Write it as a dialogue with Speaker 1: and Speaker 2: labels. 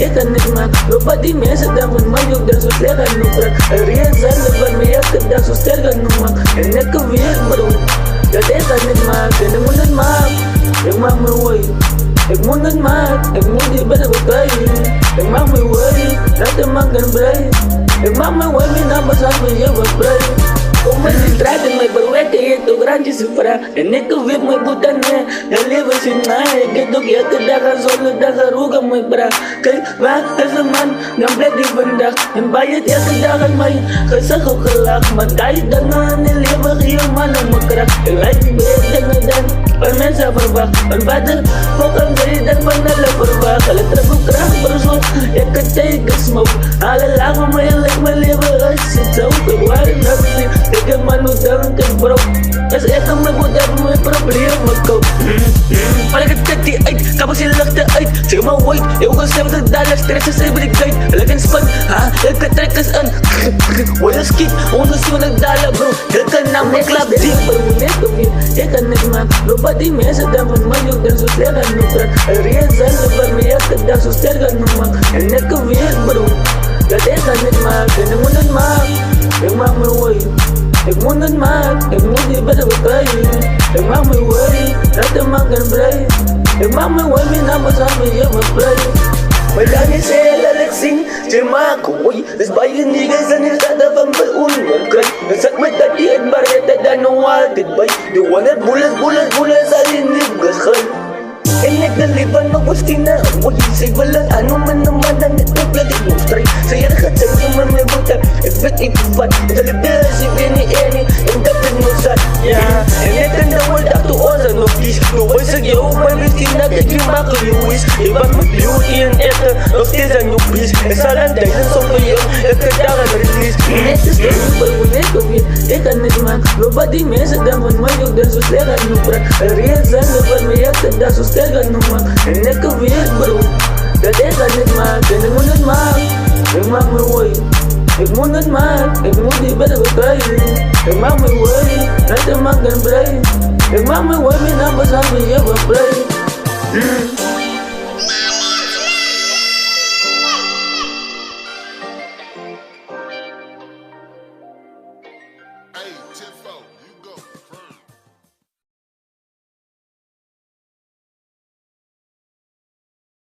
Speaker 1: ik kan niet maken. Loop die mensen dan van mij ook, dat zo slecht aan nu praat. Er is zelf van mij, elke dag zo sterk aan nu man. En ik weet bro, dat ik kan niet maken. Ik moet het maken, ik maak me wooi. Ik moet het maken, ik moet die beter bekijken. Ik maak me wooi, dat de man kan breien. Ik maak me wooi, mijn naam is aan me, je wordt breien. Kom eens in straat en mij bewerken, je hebt ook randjes te vragen. En ik weet mijn boete nee, het leven is in mij. Ik heb ook elke dag aan zonne dag aan roken mijn braak. Kijk, waar is een man, dan blijft die vandaag. En bij het elke dag aan mij, gezegd ook gelachen. Maar daar je dan aan het leven, geen man om mijn kracht. En lijkt me dingen dan, van mensen verwacht. En wat er volgens mij dan van alle verwacht. Alle treffen kracht, persoon, ik kan tegen smoke. Alle lagen me en lijkt mijn leven als het zo. Ik waar en dat is niet. Ik heb maar nu danken bro. Als ik aan mijn boete heb mijn problemen koop. Maar ik het die uit, kabels in luchten uit. Zeg maar white, ik wil $70, stress is every day. Ik een span, ik kan trekkers aan. Wat is kiet, $170 bro. Ik kan naar mijn klap diep. Ik kan niet maken, loop die mensen dan van mij ook, dat zo slecht aan nu praat. Er is zelf van mij, elke dag zo sterk aan nu man. En ik weet bro, dat ik kan niet maken. Ik moet het maken, ik maak me wooi. Ik moet het maken, ik moet die beter bekijken. Ik maak me wooi, dat de man kan breien. Ik maak me wooi, mijn naam is aan me, je wordt breien. Maar dan is heel eerlijk zien, je maakt wooi. Dus bij je niggas en je staat er van bij onwerkelijk. Je zegt me dat die het maar het dan nog altijd bij. De wanneer bullets, al die niggas gaan. En ik de leven nog was tina, wat je zei willen aan om en om aan dan het ook dat ik moest strijd. Zij er gaat zijn om mijn boete, ik weet niet wat. Het zal ik dus, ik weet niet en dat ik moet zijn. Ja, en ik kan de world af to ons en nog kies. Toen was ik jou, maar wist je dat ik je maken je is. Je was met beauty en echte, nog steeds aan je please. En zal aan duizend zo voor jou, ik kan daar een release. En het is toch super, hoe net of je, ik kan niet maken. Loop die mensen dan van mij ook, dat zo slecht aan je praat. Er is zelf van mij, elke dag zo sterk. En ik weet bro, dat ik kan niet maken. Ik moet het maken, ik maak me wooi. Ik moet het maken, ik moet die beter bekijken. Ik maak me wooi, dat de man kan breien. Ik maak me wooi, mijn naam is aan me, je wordt breien.